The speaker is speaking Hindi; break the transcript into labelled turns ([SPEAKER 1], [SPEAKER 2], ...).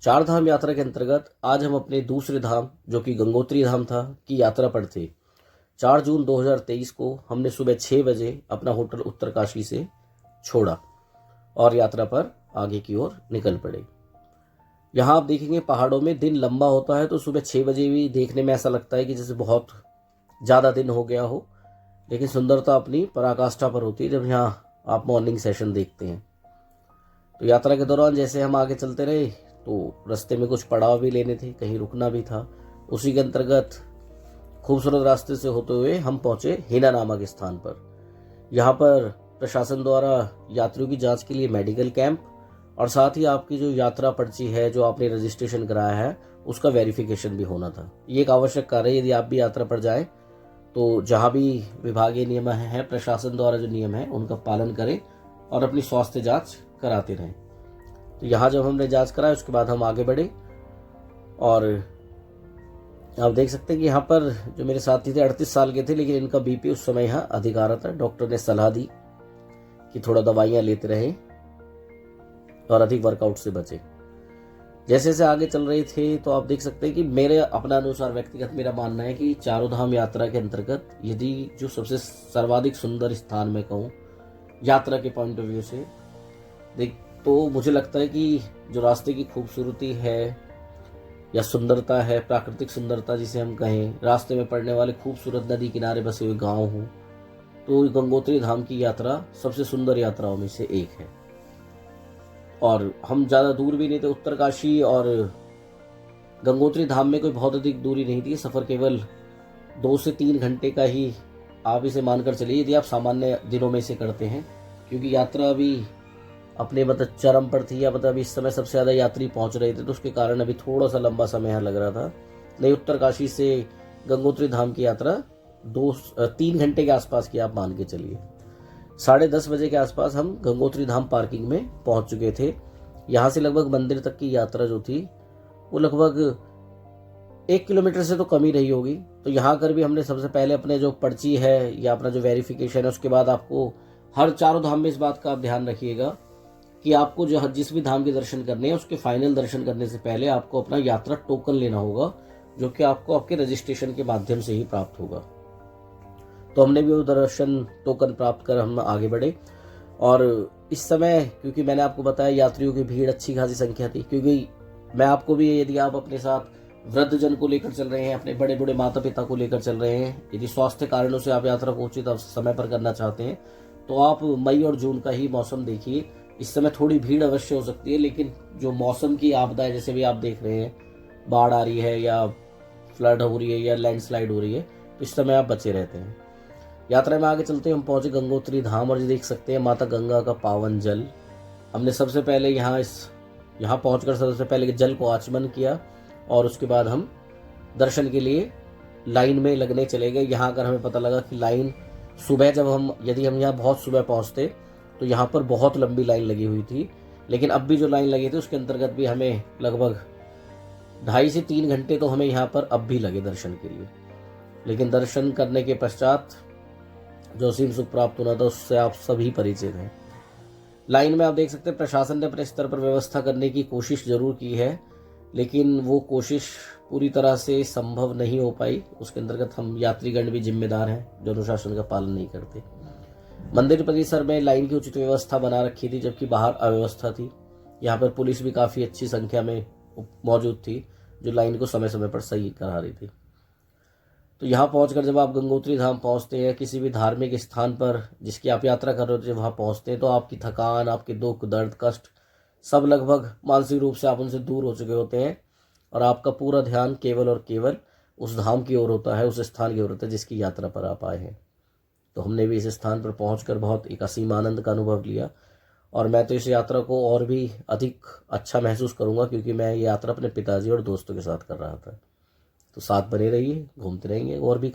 [SPEAKER 1] चार धाम यात्रा के अंतर्गत आज हम अपने दूसरे धाम जो कि गंगोत्री धाम था की यात्रा पर थे। 4 जून 2023 को हमने सुबह 6 बजे अपना होटल उत्तरकाशी से छोड़ा और यात्रा पर आगे की ओर निकल पड़े। यहाँ आप देखेंगे पहाड़ों में दिन लंबा होता है तो सुबह 6 बजे भी देखने में ऐसा लगता है कि जैसे बहुत ज़्यादा दिन हो गया हो, लेकिन सुंदरता अपनी पराकाष्ठा पर होती है जब यहाँ आप मॉर्निंग सेशन देखते हैं। तो यात्रा के दौरान जैसे हम आगे चलते रहे तो रास्ते में कुछ पड़ाव भी लेने थे, कहीं रुकना भी था। उसी के अंतर्गत खूबसूरत रास्ते से होते हुए हम पहुंचे हिना नामक स्थान पर। यहाँ पर प्रशासन द्वारा यात्रियों की जांच के लिए मेडिकल कैंप और साथ ही आपकी जो यात्रा पर्ची है जो आपने रजिस्ट्रेशन कराया है उसका वेरिफिकेशन भी होना था। ये एक आवश्यक कार्य है। यदि आप भी यात्रा पर जाएं तो जहाँ भी विभागीय नियम है, प्रशासन द्वारा जो नियम है उनका पालन करें और अपनी स्वास्थ्य जांच कराते रहें। तो यहाँ जब हमने जांच कराई उसके बाद हम आगे बढ़े और आप देख सकते हैं कि यहाँ पर जो मेरे साथी थे 38 साल के थे, लेकिन इनका बीपी उस समय यहाँ अधिक आ रहा था। डॉक्टर ने सलाह दी कि थोड़ा दवाइयाँ लेते रहें और अधिक वर्कआउट से बचें। जैसे जैसे आगे चल रहे थे तो आप देख सकते हैं कि मेरे अपना अनुसार व्यक्तिगत मेरा मानना है कि चारों धाम यात्रा के अंतर्गत यदि जो सबसे सर्वाधिक सुंदर स्थान मैं कहूँ यात्रा के पॉइंट ऑफ व्यू से देख तो मुझे लगता है कि जो रास्ते की खूबसूरती है या सुंदरता है, प्राकृतिक सुंदरता जिसे हम कहें, रास्ते में पड़ने वाले खूबसूरत नदी किनारे बसे हुए गांव हों, तो गंगोत्री धाम की यात्रा सबसे सुंदर यात्राओं में से एक है। और हम ज़्यादा दूर भी नहीं थे। उत्तरकाशी और गंगोत्री धाम में कोई बहुत अधिक दूरी नहीं थी। सफ़र केवल 2 से 3 घंटे का ही आप इसे मानकर चलिए यदि आप सामान्य दिनों में इसे करते हैं, क्योंकि यात्रा अभी अपने चरम पर थी या अभी इस समय सबसे ज़्यादा यात्री पहुंच रहे थे, तो उसके कारण अभी थोड़ा सा लंबा समय यहाँ लग रहा था। नहीं, उत्तरकाशी से गंगोत्री धाम की यात्रा 3 घंटे के आसपास की आप मान के चलिए। 10:30 बजे के आसपास हम गंगोत्री धाम पार्किंग में पहुंच चुके थे। यहाँ से लगभग मंदिर तक की यात्रा जो थी वो लगभग 1 किलोमीटर से तो कम ही रही होगी। तो यहाँ कर भी हमने सबसे पहले अपने जो पर्ची है या अपना जो वेरिफिकेशन है, उसके बाद आपको हर चारों धाम में इस बात का आप ध्यान रखिएगा कि आपको जो जिस भी धाम के दर्शन करने हैं उसके फाइनल दर्शन करने से पहले आपको अपना यात्रा टोकन लेना होगा, जो कि आपको आपके रजिस्ट्रेशन के माध्यम से ही प्राप्त होगा। तो हमने भी वो दर्शन टोकन प्राप्त कर हम आगे बढ़े। और इस समय क्योंकि मैंने आपको बताया यात्रियों की भीड़ अच्छी खासी संख्या थी, क्योंकि मैं आपको भी यदि आप अपने साथ वृद्धजन को लेकर चल रहे हैं, अपने बड़े बड़े माता पिता को लेकर चल रहे हैं, यदि स्वास्थ्य कारणों से आप यात्रा को उचित समय पर करना चाहते हैं तो आप मई और जून का ही मौसम देखिए। इस समय थोड़ी भीड़ अवश्य हो सकती है, लेकिन जो मौसम की आपदाएं जैसे भी आप देख रहे हैं, बाढ़ आ रही है या फ्लड हो रही है या लैंडस्लाइड हो रही है, तो इस समय आप बचे रहते हैं। यात्रा में आगे चलते हम पहुंचे गंगोत्री धाम और ये देख सकते हैं माता गंगा का पावन जल। हमने सबसे पहले यहाँ पहुंचकर सबसे पहले जल को आचमन किया और उसके बाद हम दर्शन के लिए लाइन में लगने चले गए। यहाँ आकर हमें पता लगा कि लाइन सुबह यदि हम यहाँ बहुत सुबह पहुँचते तो यहाँ पर बहुत लंबी लाइन लगी हुई थी, लेकिन अब भी जो लाइन लगी थी उसके अंतर्गत भी हमें लगभग 2.5 से 3 घंटे तो हमें यहाँ पर अब भी लगे दर्शन के लिए। लेकिन दर्शन करने के पश्चात जो असीम सुख प्राप्त होना था उससे आप सभी परिचित हैं। लाइन में आप देख सकते हैं प्रशासन ने अपने स्तर पर व्यवस्था करने की कोशिश जरूर की है, लेकिन वो कोशिश पूरी तरह से संभव नहीं हो पाई। उसके अंतर्गत हम यात्रीगण भी जिम्मेदार हैं जो अनुशासन का पालन नहीं करते। मंदिर परिसर में लाइन की उचित व्यवस्था बना रखी थी, जबकि बाहर अव्यवस्था थी। यहाँ पर पुलिस भी काफ़ी अच्छी संख्या में मौजूद थी जो लाइन को समय समय पर सही करा रही थी। तो यहाँ पहुंचकर जब आप गंगोत्री धाम पहुंचते हैं, किसी भी धार्मिक स्थान पर जिसकी आप यात्रा कर रहे हो, जब वहाँ पहुंचते हैं तो आपकी थकान, आपके दुख दर्द कष्ट सब लगभग मानसिक रूप से आप उनसे दूर हो चुके होते हैं और आपका पूरा ध्यान केवल और केवल उस धाम की ओर होता है, उस स्थान की ओर होता है जिसकी यात्रा पर आप आए हैं। तो हमने भी इस स्थान पर पहुंचकर बहुत एक असीम आनंद का अनुभव लिया और मैं तो इस यात्रा को और भी अधिक अच्छा महसूस करूंगा, क्योंकि मैं ये यात्रा अपने पिताजी और दोस्तों के साथ कर रहा था। तो साथ बने रहिए, घूमते रहेंगे और भी